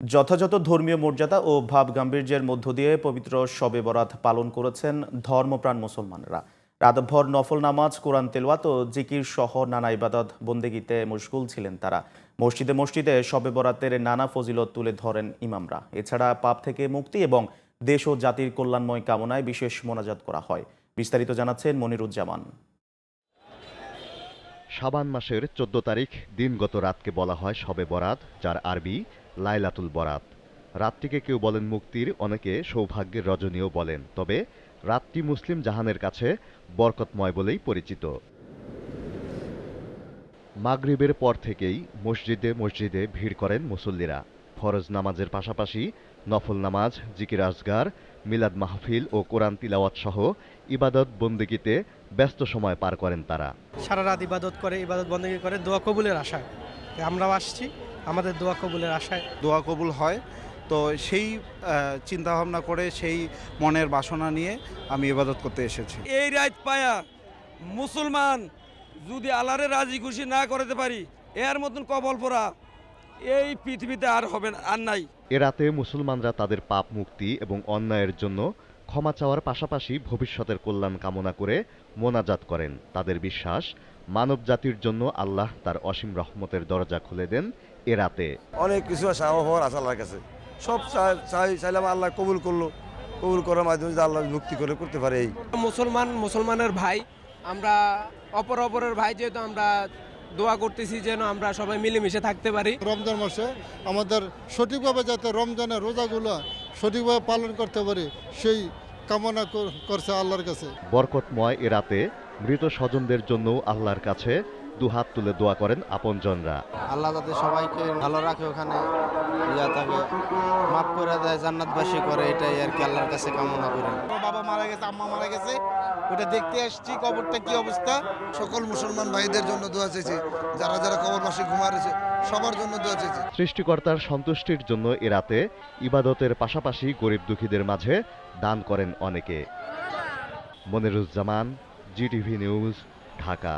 যথাযথ ধর্মীয় মর্যাদা ও ভাব গাম্ভীর্যের মধ্য দিয়ে পবিত্র শবে বরাত পালন করেছেন ধর্মপ্রাণ মুসলমানরা। রাতভর নফল নামাজ, কোরআন তেলাওয়াত ও জিকির সহ নানা ইবাদত বন্দেগীতে মশগুল ছিলেন তারা। মসজিদে মসজিদে শবে বরাতের নানা ফজিলত তুলে ধরেন ইমামরা। এছাড়া পাপ থেকে মুক্তি এবং দেশ ও জাতির কল্যাণময় কামনায় বিশেষ মোনাজাত করা হয়। বিস্তারিত জানাচ্ছেন মনিরুজ্জামান। শাবান মাসের ১৪ তারিখ দিনগত রাতকে বলা হয় শবে বরাত, যার আরবি লাইলাতুল বরাত। রাতটিকে কেউ বলেন মুক্তির, অনেকে সৌভাগ্যের রজনীও বলেন। তবে রাতটি মুসলিম জাহানের কাছে বরকতময় বলেই পরিচিত। মাগরিবের পর থেকেই মসজিদে মসজিদে ভিড় করেন মুসল্লিরা। ফরজ নামাজের পাশাপাশি নফল নামাজ, জিকির আজগার, মিলাদ মাহফিল ও কোরআন তিলাওয়াত সহ ইবাদত বন্দেগীতে ব্যস্ত সময় পার করেন তারা। সারা রাত ইবাদত করে, ইবাদত বন্দেগী করে দোয়া কবুলের আশায় আমরাও আসছি, আমাদের দোয়া কবুলের আশায়। দোয়া কবুল হয়, তো সেই চিন্তা ভাবনা করে, সেই মনের বাসনা নিয়ে আমি ইবাদত করতে এসেছি। এই রাত পায়া মুসলমান যদি আল্লাহরে রাজি খুশি না করতে পারি, এর মতন কবল পড়া এই পৃথিবীতে আর হবে না, আর নাই। এ রাতে মুসলমানরা তাদের পাপ মুক্তি এবং অন্যায়ের জন্য ক্ষমা চাওয়ার পাশাপাশি ভবিষ্যতের কল্যাণ কামনা করে মোনাজাত করেন। তাদের বিশ্বাস, মানব জাতির জন্য আল্লাহ তার অসীম রহমতের দরজা খুলে দেন এ রাতে। অনেক কিছু আছে হওয়ার আছে আল্লাহর কাছে, সব চাইলাম আল্লাহ কবুল করলো, কবুল করার মাধ্যমে যে আল্লাহ মুক্তি করতে পারে। এই মুসলমানের ভাই, আমরা অপরের ভাই, যেহেতু আমরা দোয়া করতেছি যেন আমরা সবাই মিলেমিশে থাকতে পারি। রমজান মাসে আমাদের সঠিকভাবে যাতে রমজানের রোজাগুলো সঠিকভাবে পালন করতে পারি, সেই কামনা করছে আল্লাহর কাছে। বরকতময় এ রাতে মৃত স্বজনদের জন্য আল্লাহর কাছে দুহাত তুলে দোয়া করেন আপনজনরা। আল্লাহ যাতে সবাইকে ভালো রাখে, ওখানে তাকে মাফ করে দেয়, জান্নাতবাসী করে, এটাই আর কি আল্লাহর কাছে কামনা করি। বাবা মারা গেছে, আম্মা মারা গেছে, ওটা দেখতে আসছি, কবরটা কি অবস্থা। সকল মুসলমান ভাইদের জন্য দোয়া চাইছি, যারা যারা কবরবাসী ঘুমারেছে সবার জন্য দোয়া চাইছি। সৃষ্টিকর্তার সন্তুষ্টির জন্য এ রাতে ইবাদতের পাশাপাশি গরিব দুঃখীদের মাঝে দান করেন অনেকে। Moniruzzaman, GTV news, Dhaka.